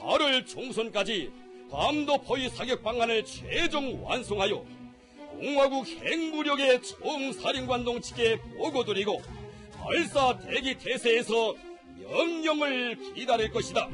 8월 중순까지 괌도 포위 사격 방안을 최종 완성하여 공화국 핵무력의 총사령관동 측에 보고드리고 발사 대기 태세에서 명령을 기다릴 것이다.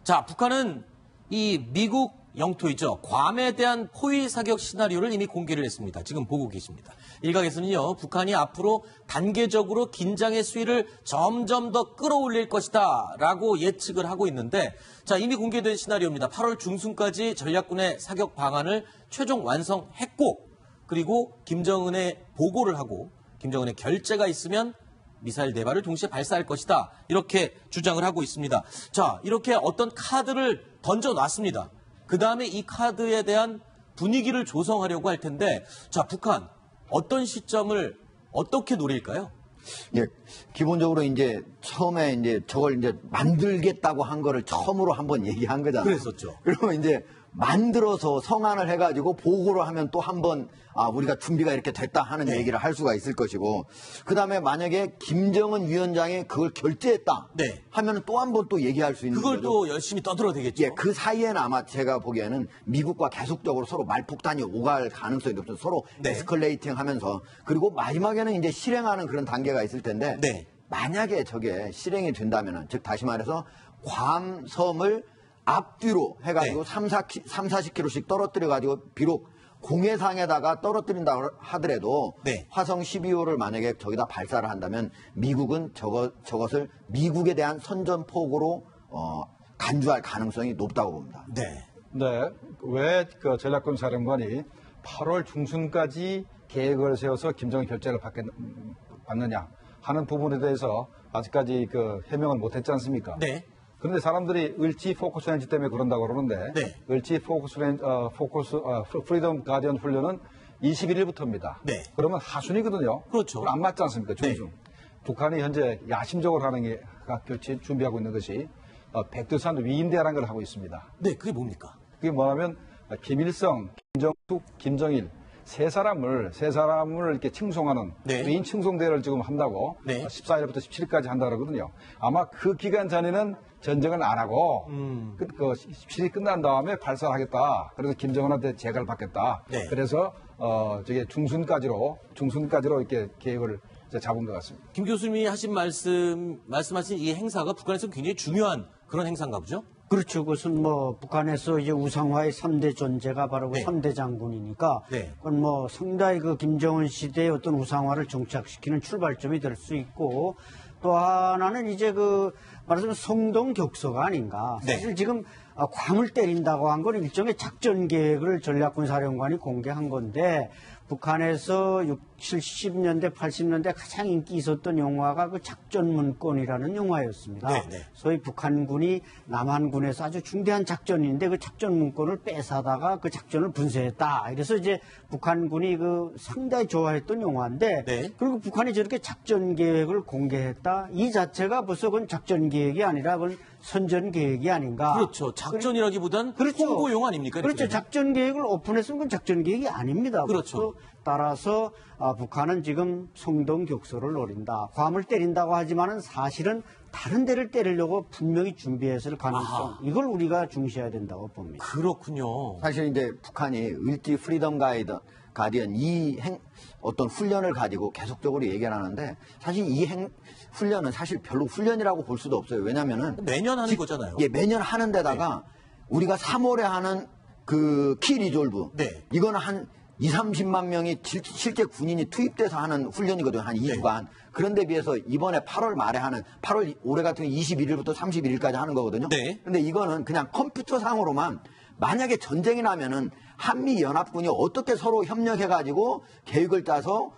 자, 북한은 이 미국 영토이죠. 괌에 대한 포위 사격 시나리오를 이미 공개를 했습니다. 지금 보고 계십니다. 일각에서는요, 북한이 앞으로 단계적으로 긴장의 수위를 점점 더 끌어올릴 것이다 라고 예측을 하고 있는데, 자, 이미 공개된 시나리오입니다. 8월 중순까지 전략군의 사격 방안을 최종 완성했고, 그리고 김정은에 보고를 하고 김정은의 결재가 있으면 미사일 4발을 동시에 발사할 것이다. 이렇게 주장을 하고 있습니다. 자, 이렇게 어떤 카드를 던져놨습니다. 그 다음에 이 카드에 대한 분위기를 조성하려고 할 텐데, 자, 북한 어떤 시점을 어떻게 노릴까요? 예, 기본적으로 이제 처음에 이제 저걸 이제 만들겠다고 한 거를 처음으로 한번 얘기한 거잖아요. 그랬었죠. 그러면 이제 만들어서 성안을 해가지고 보고를 하면 또 한번 우리가 준비가 이렇게 됐다 하는 네. 얘기를 할 수가 있을 것이고, 그 다음에 만약에 김정은 위원장이 그걸 결재했다 네. 하면 또 한 번 또 얘기할 수 있는 그걸 거죠. 또 열심히 떠들어야 되겠죠. 예, 그 사이에는 아마 제가 보기에는 미국과 계속적으로 서로 말폭탄이 오갈 가능성이 높죠. 서로 네. 에스컬레이팅 하면서, 그리고 마지막에는 이제 실행하는 그런 단계가 있을 텐데, 네. 만약에 저게 실행이 된다면은, 즉 다시 말해서 괌섬을 앞뒤로 해가지고 네. 40km씩 떨어뜨려가지고 비록 공해상에다가 떨어뜨린다 하더라도 네. 화성 12호를 만약에 저기다 발사를 한다면 미국은 저것을 미국에 대한 선전포고로 간주할 가능성이 높다고 봅니다. 네. 네. 왜 그 전략군 사령관이 8월 중순까지 계획을 세워서 김정은 결재를 받느냐 하는 부분에 대해서 아직까지 그 해명을 못했지 않습니까? 네. 그런데 사람들이 을지 포커스 렌즈 때문에 그런다고 그러는데 네. 을지 프리덤 가디언 훈련은 21일부터입니다. 네. 그러면 하순이거든요. 그렇죠. 안 맞지 않습니까? 중순. 네. 북한이 현재 야심적으로 하는 게 준비하고 있는 것이 백두산 위인대라는 걸 하고 있습니다. 네, 그게 뭡니까? 그게 뭐냐면 김일성, 김정숙, 김정일 세 사람을 이렇게 칭송하는 네. 위인 칭송대회를 지금 한다고 네. 14일부터 17일까지 한다 그러거든요. 아마 그 기간 전에는 전쟁을 안 하고 그 17일 끝난 다음에 발사를 하겠다. 그래서 김정은한테 재가를 받겠다. 네. 그래서 저게 중순까지로 이렇게 계획을 잡은 것 같습니다. 김 교수님이 하신 말씀하신 이 행사가 북한에서 굉장히 중요한 그런 행사인가 보죠? 그렇죠. 그것은 북한에서 이제 우상화의 3대 존재가 바로 네. 3대 장군이니까, 네. 그건 상당히 그 김정은 시대의 어떤 우상화를 정착시키는 출발점이 될 수 있고, 또 하나는 이제 말하자면 성동격서가 아닌가. 네. 사실 지금 괌을 때린다고 한 건 일종의 작전 계획을 전략군 사령관이 공개한 건데, 북한에서 70년대, 80년대 가장 인기 있었던 영화가 그 작전문건이라는 영화였습니다. 네. 소위 북한군이 남한군에서 아주 중대한 작전인데 그 작전문건을 뺏어다가 그 작전을 분쇄했다. 이래서 이제 북한군이 상당히 좋아했던 영화인데, 네. 그리고 북한이 저렇게 작전 계획을 공개했다. 이 자체가 벌써 그건 작전 계획이 아니라 그건 선전 계획이 아닌가. 그렇죠. 작전이라기보단 그렇죠. 홍보용 아닙니까? 그렇죠. 이렇게? 작전 계획을 오픈했으면 그건 작전 계획이 아닙니다. 그렇죠. 따라서 북한은 지금 성동격서를 노린다. 괌을 때린다고 하지만은 사실은 다른 데를 때리려고 분명히 준비했을 가능성. 이걸 우리가 중시해야 된다고 봅니다. 그렇군요. 사실 이제 북한이 을지 프리덤 가디언 어떤 훈련을 가지고 계속적으로 얘기를 하는데, 사실 훈련은 사실 별로 훈련이라고 볼 수도 없어요. 왜냐면은 매년 하는 거잖아요. 예, 매년 하는 데다가 우리가 3월에 하는 그 키 리졸브. 네. 이거는 한 20-30만 명이 실제 군인이 투입돼서 하는 훈련이거든요. 한 2주간. 그런데 비해서 이번에 8월 말에 하는, 올해 같은 경우 21일부터 31일까지 하는 거거든요. 네. 근데 이거는 그냥 컴퓨터상으로만 만약에 전쟁이 나면은 한미연합군이 어떻게 서로 협력해가지고 계획을 짜서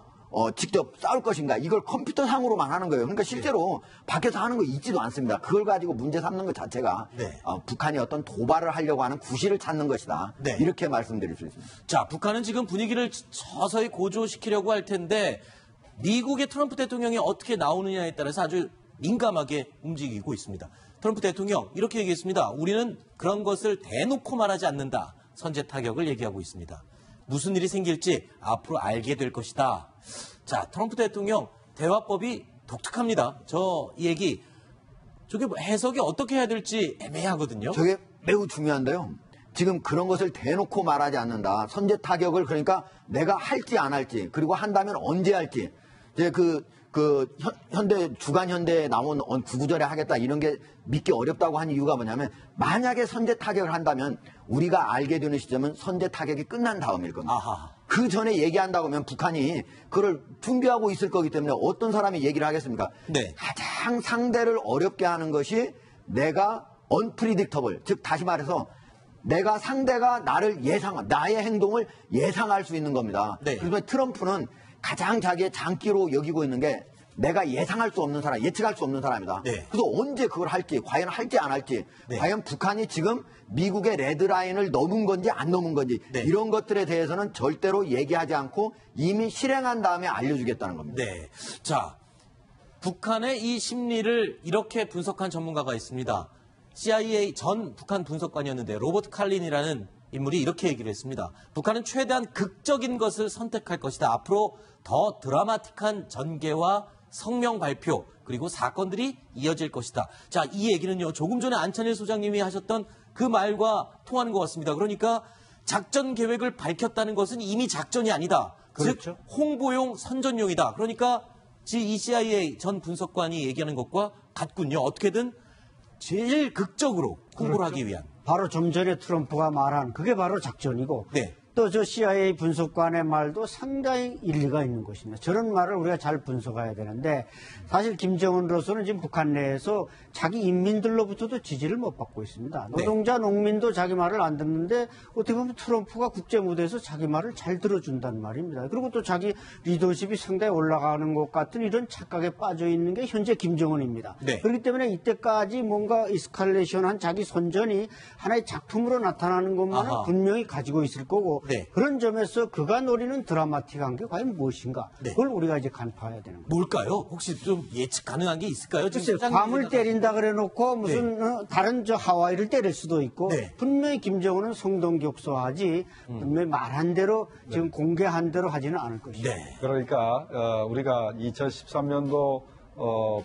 직접 싸울 것인가, 이걸 컴퓨터상으로만 하는 거예요. 그러니까 실제로 밖에서 하는 거 있지도 않습니다. 그걸 가지고 문제 삼는 것 자체가 네. 북한이 어떤 도발을 하려고 하는 구실을 찾는 것이다. 네. 이렇게 말씀드릴 수 있습니다. 자, 북한은 지금 분위기를 서서히 고조시키려고 할 텐데 미국의 트럼프 대통령이 어떻게 나오느냐에 따라서 아주 민감하게 움직이고 있습니다. 트럼프 대통령 이렇게 얘기했습니다. 우리는 그런 것을 대놓고 말하지 않는다. 선제 타격을 얘기하고 있습니다. 무슨 일이 생길지 앞으로 알게 될 것이다. 자, 트럼프 대통령 대화법이 독특합니다. 저 이 얘기 저게 해석이 어떻게 해야 될지 애매하거든요. 저게 매우 중요한데요. 지금 그런 것을 대놓고 말하지 않는다. 선제 타격을 그러니까 내가 할지 안 할지 그리고 한다면 언제 할지 이제 현대 주간 현대에 나온 구구절에 하겠다 이런 게 믿기 어렵다고 하는 이유가 뭐냐면 만약에 선제 타격을 한다면 우리가 알게 되는 시점은 선제 타격이 끝난 다음일 겁니다. 아하. 그 전에 얘기한다고 하면 북한이 그걸 준비하고 있을 거기 때문에 어떤 사람이 얘기를 하겠습니까? 네. 가장 상대를 어렵게 하는 것이 내가 unpredictable, 즉 다시 말해서 내가 상대가 나의 행동을 예상할 수 있는 겁니다. 네. 그래서 트럼프는 가장 자기의 장기로 여기고 있는 게 내가 예상할 수 없는 사람, 예측할 수 없는 사람이다. 네. 그래서 언제 그걸 할지, 과연 할지 안 할지, 네. 과연 북한이 지금 미국의 레드라인을 넘은 건지 안 넘은 건지 네. 이런 것들에 대해서는 절대로 얘기하지 않고 이미 실행한 다음에 알려주겠다는 겁니다. 네. 자, 북한의 이 심리를 이렇게 분석한 전문가가 있습니다. CIA 전 북한 분석관이었는데 로버트 칼린이라는 인물이 이렇게 얘기를 했습니다. 북한은 최대한 극적인 것을 선택할 것이다. 앞으로 더 드라마틱한 전개와 성명 발표 그리고 사건들이 이어질 것이다. 자, 이 얘기는요. 조금 전에 안찬일 소장님이 하셨던 그 말과 통하는 것 같습니다. 그러니까 작전 계획을 밝혔다는 것은 이미 작전이 아니다. 그렇죠. 즉 홍보용 선전용이다. 그러니까 이 CIA 전 분석관이 얘기하는 것과 같군요. 어떻게든 제일 극적으로 홍보를 그렇죠. 하기 위한. 바로 좀 전에 트럼프가 말한 그게 바로 작전이고 네. 또 저 CIA 분석관의 말도 상당히 일리가 있는 것입니다. 저런 말을 우리가 잘 분석해야 되는데 사실 김정은으로서는 지금 북한 내에서 자기 인민들로부터도 지지를 못 받고 있습니다. 노동자, 농민도 자기 말을 안 듣는데 어떻게 보면 트럼프가 국제 무대에서 자기 말을 잘 들어준단 말입니다. 그리고 또 자기 리더십이 상당히 올라가는 것 같은 이런 착각에 빠져 있는 게 현재 김정은입니다. 네. 그렇기 때문에 이때까지 뭔가 이스칼레이션한 자기 선전이 하나의 작품으로 나타나는 것만은 아하. 분명히 가지고 있을 거고 네. 그런 점에서 그가 노리는 드라마틱한 게 과연 무엇인가 네. 그걸 우리가 이제 간파해야 되는 거죠. 뭘까요? 혹시 좀 예측 가능한 게 있을까요? 글쎄요, 소장님 괌을 얘기가- 때린다 그래 놓고 무슨 다른 저 하와이를 때릴 수도 있고 네. 분명히 김정은은 성동격소하지 분명히 말한 대로 지금 공개한 대로 하지는 않을 것이죠. 네. 그러니까 우리가 2013년도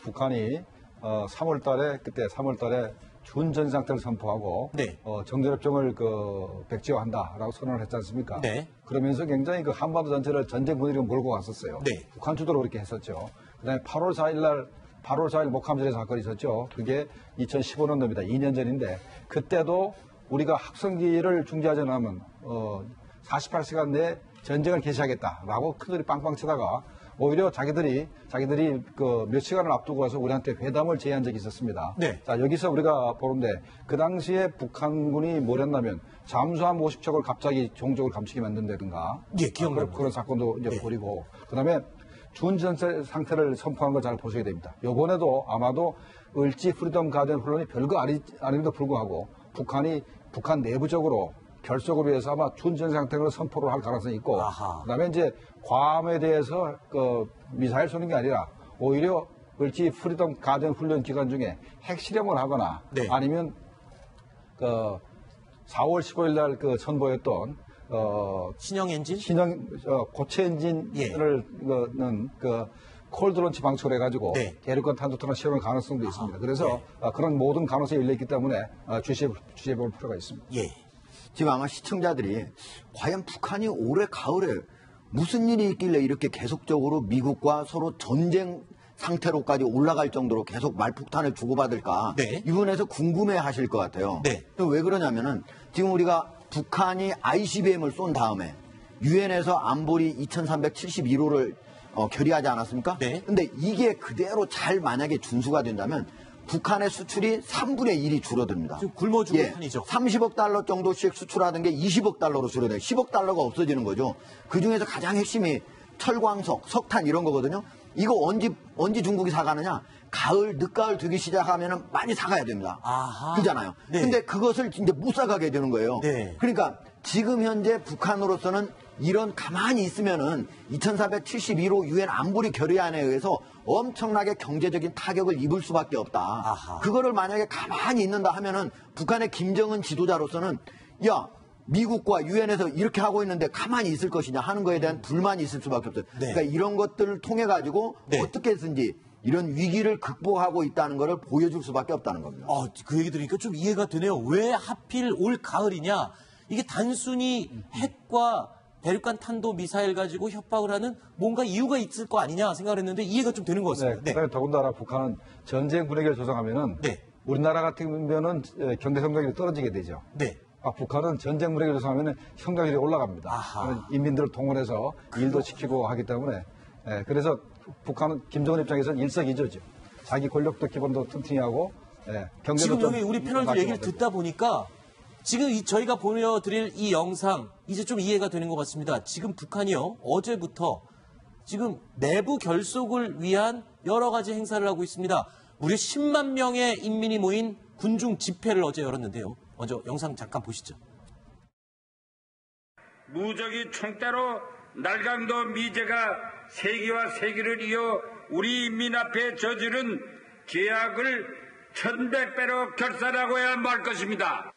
북한이 3월달에 그때 3월달에 준전 상태를 선포하고 네. 정전협정을 백지화한다라고 선언을 했지 않습니까? 네. 그러면서 굉장히 그 한반도 전체를 전쟁 분위기로 몰고 갔었어요. 네. 북한 주도로 그렇게 했었죠. 그다음에 8월 4일 목함전의 사건이 있었죠. 그게 2015년도입니다. 2년 전인데 그때도 우리가 학생기를 중지하지 않으면 48시간 내에 전쟁을 개시하겠다라고 큰소리 빵빵 치다가 오히려 자기들이 몇 시간을 앞두고 가서 우리한테 회담을 제의한 적이 있었습니다. 네. 자, 여기서 우리가 보는데 그 당시에 북한군이 뭘 했냐면 잠수함 50척을 갑자기 종족을 감추게 만든다든가 예, 기억납니다. 그런 사건도 이제 네. 벌이고 그다음에 준전 상태를 선포한 걸 잘 보셔야 됩니다. 이번에도 아마도 을지 프리덤 가든 훈련이 별거 아님에도 불구하고 북한 내부적으로 결속을 위해서 아마 준전 상태를 선포를 할 가능성이 있고 아하. 그다음에 이제 괌에 대해서 미사일 쏘는 게 아니라 오히려 을지 프리덤 가든 훈련 기간 중에 핵실험을 하거나 네. 아니면 4월 15일 날 선보였던 신형 엔진? 고체 엔진을 콜드 런치 방식으로 해가지고 네. 대륙간 탄도탄을 시험할 가능성도 있습니다. 그래서 그런 모든 가능성이 열려있기 때문에 주시해볼 필요가 있습니다. 예. 지금 아마 시청자들이 과연 북한이 올해 가을에 무슨 일이 있길래 이렇게 계속적으로 미국과 서로 전쟁 상태로까지 올라갈 정도로 계속 말폭탄을 주고받을까 네. 이 부분에서 궁금해 하실 것 같아요. 네. 왜 그러냐면은 지금 우리가 북한이 ICBM을 쏜 다음에 유엔에서 안보리 2371호를 결의하지 않았습니까? 네. 근데 이게 그대로 잘 만약에 준수가 된다면 북한의 수출이 3분의 1이 줄어듭니다. 좀 굶어 죽을 판이죠. 30억 달러 정도씩 수출하던 게 20억 달러로 줄어들어요. 10억 달러가 없어지는 거죠. 그 중에서 가장 핵심이 철광석, 석탄 이런 거거든요. 이거 언제 중국이 사가느냐? 가을, 늦가을 되기 시작하면은 많이 사가야 됩니다. 아하. 그잖아요. 네. 근데 그것을 이제 못 사가게 되는 거예요. 네. 그러니까 지금 현재 북한으로서는 이런 가만히 있으면은 2471호 유엔 안보리 결의안에 의해서 엄청나게 경제적인 타격을 입을 수밖에 없다. 아하. 그거를 만약에 가만히 있는다 하면은 북한의 김정은 지도자로서는 야, 미국과 유엔에서 이렇게 하고 있는데 가만히 있을 것이냐 하는 거에 대한 불만이 있을 수밖에 없어요. 네. 그러니까 이런 것들을 통해 가지고 네. 어떻게 해서든지 이런 위기를 극복하고 있다는 것을 보여줄 수밖에 없다는 겁니다. 그 얘기 들으니까 좀 이해가 되네요. 왜 하필 올 가을이냐? 이게 단순히 핵과 대륙간 탄도 미사일 가지고 협박을 하는 뭔가 이유가 있을 거 아니냐 생각을 했는데 이해가 좀 되는 것 같습니다. 네, 그다음에 더군다나 북한은 전쟁 분위기를 조성하면은 네. 우리나라 같으면은 경제 성장률이 떨어지게 되죠. 네. 북한은 전쟁 분위기를 조성하면은 성장률이 올라갑니다. 아하. 인민들을 동원해서 일도 시키고 하기 때문에 그래서 북한은 김정은 입장에서는 일석이조죠. 자기 권력도 기본도 튼튼히 하고 경제도 지금 좀 여기 우리 패널들 얘기를 듣다 보니까 지금 저희가 보여드릴 이 영상 이제 좀 이해가 되는 것 같습니다. 지금 북한이요 어제부터 지금 내부 결속을 위한 여러 가지 행사를 하고 있습니다. 무려 10만 명의 인민이 모인 군중 집회를 어제 열었는데요. 먼저 영상 잠깐 보시죠. 무적이 총대로 날강도 미제가 세기와 세기를 이어 우리 인민 앞에 저지른 죄악을 1100배로 결산하고야 말 것입니다.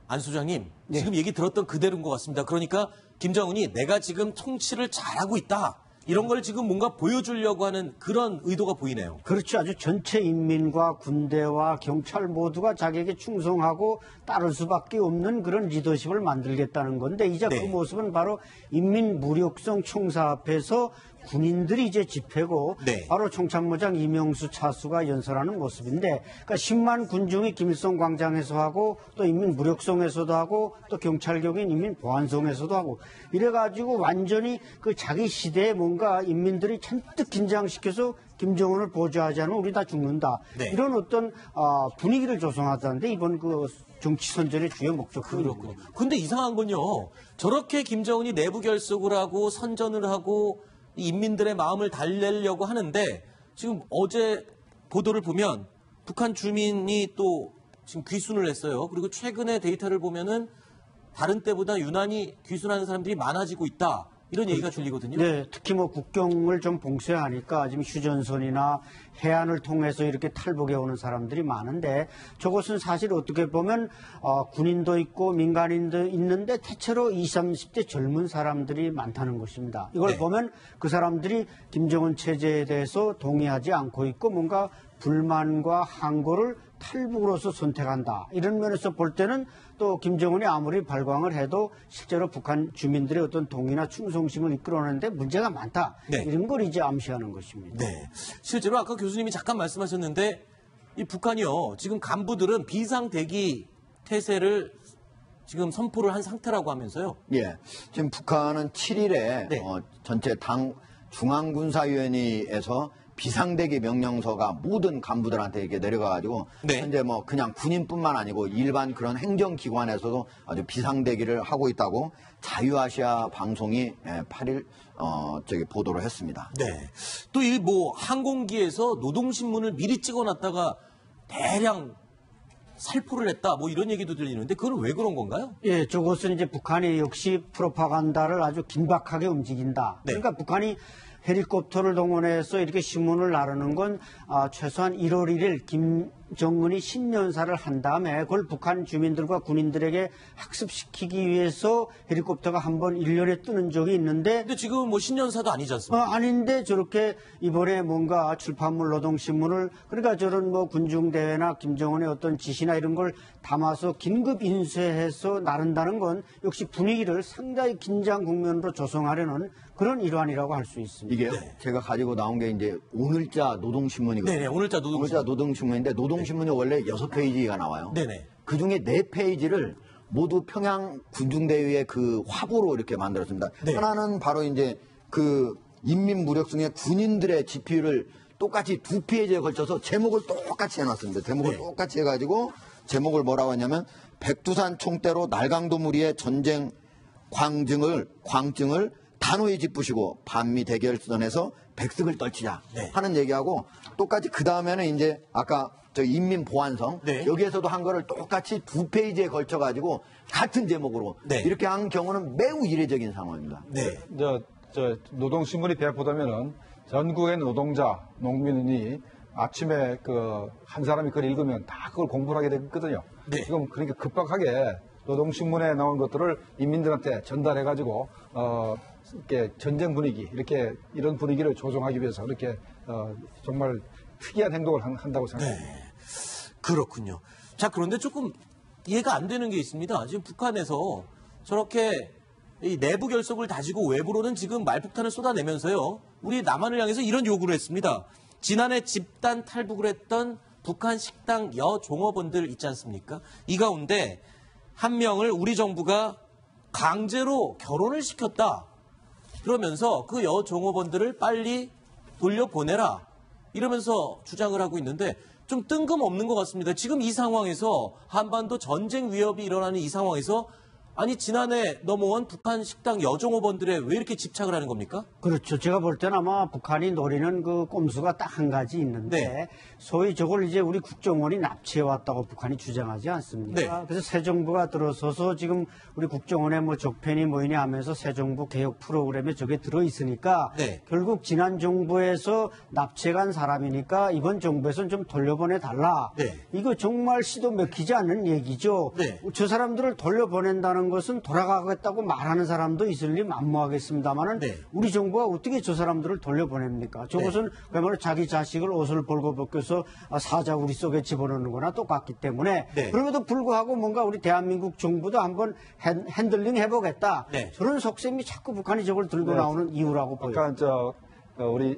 안 소장님, 지금 얘기 들었던 그대로인 것 같습니다. 그러니까 김정은이 내가 지금 통치를 잘하고 있다. 이런 걸 지금 뭔가 보여주려고 하는 그런 의도가 보이네요. 그렇죠. 아주 전체 인민과 군대와 경찰 모두가 자기에게 충성하고 따를 수밖에 없는 그런 리더십을 만들겠다는 건데 이제 네. 그 모습은 바로 인민무력성 총사 앞에서 군인들이 이제 집회고 네. 바로 총참모장 이명수 차수가 연설하는 모습인데 그러니까 10만 군중이 김일성 광장에서 하고 또 인민무력성에서도 하고 또 경찰격인 인민보안성에서도 하고 이래가지고 완전히 그 자기 시대에 뭔가 인민들이 잔뜩 긴장시켜서 김정은을 보좌하지 않으면 우리 다 죽는다. 네. 이런 어떤 분위기를 조성하다는데 이번 그 정치 선전의 주요 목적은 그렇군요. 근데 이상한 건요. 저렇게 김정은이 내부 결속을 하고 선전을 하고 인민들의 마음을 달래려고 하는데 지금 어제 보도를 보면 북한 주민이 또 지금 귀순을 했어요. 그리고 최근에 데이터를 보면은 다른 때보다 유난히 귀순하는 사람들이 많아지고 있다. 이런 얘기가 들리거든요. 네, 특히 뭐 국경을 좀 봉쇄하니까 지금 휴전선이나 해안을 통해서 이렇게 탈북해 오는 사람들이 많은데 저것은 사실 어떻게 보면 군인도 있고 민간인도 있는데 대체로 20, 30대 젊은 사람들이 많다는 것입니다. 이걸 네. 보면 그 사람들이 김정은 체제에 대해서 동의하지 않고 있고 뭔가 불만과 항고를 탈북으로서 선택한다. 이런 면에서 볼 때는 또 김정은이 아무리 발광을 해도 실제로 북한 주민들의 어떤 동의나 충성심을 이끌어내는데 문제가 많다. 네. 이런 걸 이제 암시하는 것입니다. 네. 실제로 아까 교수님이 잠깐 말씀하셨는데 이 북한이요. 지금 간부들은 비상대기 태세를 지금 선포를 한 상태라고 하면서요. 예. 지금 북한은 7일에 네. 전체 당 중앙군사위원회에서 비상대기 명령서가 모든 간부들한테 이렇게 내려가가지고 네. 현재 뭐 그냥 군인뿐만 아니고 일반 그런 행정기관에서도 아주 비상대기를 하고 있다고 자유아시아 방송이 8일 보도를 했습니다. 네. 또 이 뭐 항공기에서 노동신문을 미리 찍어놨다가 대량 살포를 했다. 뭐 이런 얘기도 들리는데 그건 왜 그런 건가요? 예, 저것은 이제 북한이 역시 프로파간다를 아주 긴박하게 움직인다. 네. 그러니까 북한이 헬리콥터를 동원해서 이렇게 신문을 나르는 건 최소한 1월 1일 김정은이 신년사를 한 다음에 그걸 북한 주민들과 군인들에게 학습시키기 위해서 헬리콥터가 한번 1년에 뜨는 적이 있는데 근데 지금은 뭐 신년사도 아니지 않습니까? 아닌데 저렇게 이번에 뭔가 출판물 노동신문을 그러니까 저런 뭐 군중대회나 김정은의 어떤 지시나 이런 걸 담아서 긴급 인쇄해서 나른다는 건 역시 분위기를 상당히 긴장 국면으로 조성하려는 그런 일환이라고 할 수 있습니다. 이게요. 제가 가지고 나온 게 이제 오늘자 노동신문이거든요. 네네, 오늘자 노동신문인데 노동신문이 원래 6페이지가 나와요. 네네. 그 중에 4페이지를 모두 평양 군중대회의 그 화보로 이렇게 만들었습니다. 네. 하나는 바로 이제 그 인민무력성의 군인들의 지피를 똑같이 2페이지에 걸쳐서 제목을 똑같이 해놨습니다. 제목을 네. 똑같이 해가지고 제목을 뭐라고 했냐면 백두산 총대로 날강도 무리의 전쟁 광증을 단호히 짚으시고 반미 대결선에서 백승을 떨치자 네. 하는 얘기하고 똑같이 그 다음에는 이제 아까 저 인민보안성 네. 여기에서도 한 거를 똑같이 2페이지에 걸쳐 가지고 같은 제목으로 네. 이렇게 한 경우는 매우 이례적인 상황입니다. 네. 저 노동신문이 배포되면은 전국의 노동자, 농민이 아침에 한 사람이 그걸 읽으면 다 그걸 공부를 하게 되거든요. 네. 지금 그러니까 급박하게 노동신문에 나온 것들을 인민들한테 전달해가지고, 이렇게 전쟁 분위기, 이런 분위기를 조성하기 위해서 이렇게, 정말 특이한 행동을 한다고 생각합니다. 네. 그렇군요. 자, 그런데 조금 이해가 안 되는 게 있습니다. 지금 북한에서 저렇게 이 내부 결속을 다지고 외부로는 지금 말폭탄을 쏟아내면서요. 우리 남한을 향해서 이런 요구를 했습니다. 지난해 집단 탈북을 했던 북한 식당 여종업원들 있지 않습니까? 이 가운데 한 명을 우리 정부가 강제로 결혼을 시켰다. 그러면서 그 여종업원들을 빨리 돌려보내라. 이러면서 주장을 하고 있는데 좀 뜬금없는 것 같습니다. 지금 이 상황에서 한반도 전쟁 위협이 일어나는 이 상황에서 아니 지난해 넘어온 북한 식당 여종업원들에 왜 이렇게 집착을 하는 겁니까? 그렇죠. 제가 볼 때는 아마 북한이 노리는 그 꼼수가 딱 한 가지 있는데 네. 소위 저걸 이제 우리 국정원이 납치해왔다고 북한이 주장하지 않습니까? 네. 그래서 새 정부가 들어서서 지금 우리 국정원에 뭐 적폐니 뭐니 하면서 새 정부 개혁 프로그램에 저게 들어있으니까 네. 결국 지난 정부에서 납치해간 사람이니까 이번 정부에서는 좀 돌려보내달라. 네. 이거 정말 시도 맥히지 않는 얘기죠. 네. 저 사람들을 돌려보낸다는 것은 돌아가겠다고 말하는 사람도 있을리 만무하겠습니다만은 네. 우리 정부가 어떻게 저 사람들을 돌려보냅니까? 저것은 그야말로 자기 자식을 옷을 벌거벗겨서 사자 우리 속에 집어넣는 거나 똑같기 때문에 네. 그럼에도 불구하고 뭔가 우리 대한민국 정부도 한번 핸들링 해보겠다. 네. 저런 속셈이 자꾸 북한이 저걸 들고 네. 나오는 이유라고 보여요. 아까 우리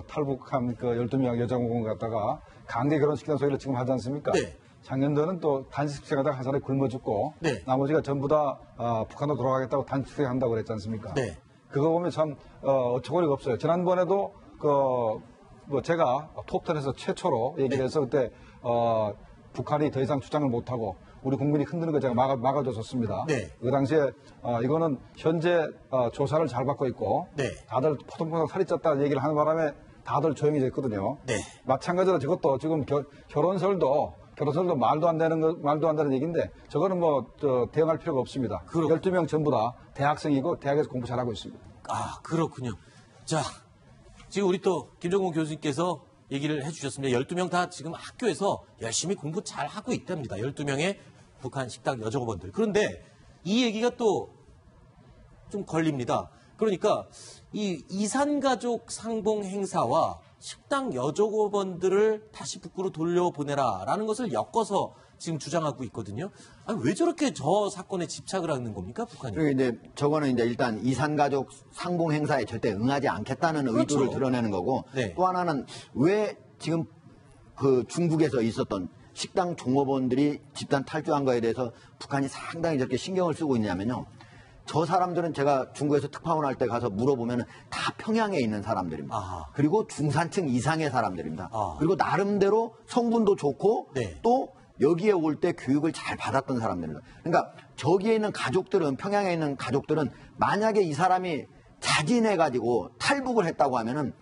탈북한 12명 여자공원 갖다가 강제 결혼시키는 소리를 지금 하지 않습니까? 네. 작년도는 또 단식생하다가 한 사람이 굶어 죽고 네. 나머지가 전부 다 북한으로 돌아가겠다고 단식생 한다고 그랬지 않습니까? 네. 그거 보면 참 어처구니가 없어요. 지난번에도 제가 톱10에서 최초로 얘기를 해서 그때 북한이 더 이상 주장을 못하고 우리 국민이 흔드는 거 제가 막아줬었습니다. 네. 그 당시에 이거는 현재 조사를 잘 받고 있고 네. 다들 포동포동 살이 쪘다는 얘기를 하는 바람에 다들 조용히 됐거든요. 네. 마찬가지로 저것도 지금 결혼설도 말도 안 되는 얘기인데 저거는 대응할 필요가 없습니다. 12명 전부 다 대학생이고 대학에서 공부 잘하고 있습니다. 아, 그렇군요. 자, 지금 우리 또 김정곤 교수님께서 얘기를 해주셨습니다. 12명 다 지금 학교에서 열심히 공부 잘 하고 있답니다. 12명의 북한 식당 여종업원들. 그런데 이 얘기가 또 좀 걸립니다. 그러니까 이 이산가족 상봉 행사와 식당 여종업원들을 다시 북구로 돌려보내라라는 것을 엮어서 지금 주장하고 있거든요. 아니, 왜 저렇게 저 사건에 집착을 하는 겁니까, 북한이? 그리고 이제 저거는 이제 일단 이산가족 상봉 행사에 절대 응하지 않겠다는 그렇죠. 의도를 드러내는 거고 네. 또 하나는 왜 지금 그 중국에서 있었던 식당 종업원들이 집단 탈주한 거에 대해서 북한이 상당히 저렇게 신경을 쓰고 있냐면요. 저 사람들은 제가 중국에서 특파원 할 때 가서 물어보면 다 평양에 있는 사람들입니다. 아하. 그리고 중산층 이상의 사람들입니다. 아. 그리고 나름대로 성분도 좋고 네. 또 여기에 올 때 교육을 잘 받았던 사람들입니다. 그러니까 저기에 있는 가족들은 평양에 있는 가족들은 만약에 이 사람이 자진해가지고 탈북을 했다고 하면은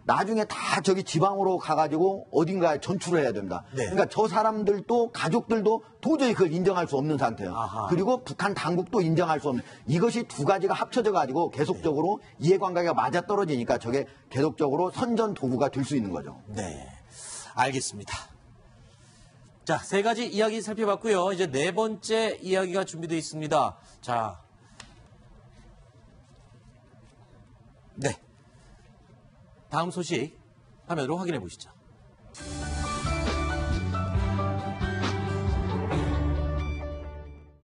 나중에 다 저기 지방으로 가가지고 어딘가에 전출을 해야 됩니다. 네. 그러니까 저 사람들도 가족들도 도저히 그걸 인정할 수 없는 상태예요. 아하. 그리고 북한 당국도 인정할 수 없는 이것이 두 가지가 합쳐져가지고 계속적으로 이해관계가 맞아떨어지니까 저게 계속적으로 선전 도구가 될 수 있는 거죠. 네, 알겠습니다. 자, 세 가지 이야기 살펴봤고요. 이제 네 번째 이야기가 준비되어 있습니다. 자, 네, 다음 소식 화면으로 확인해 보시죠.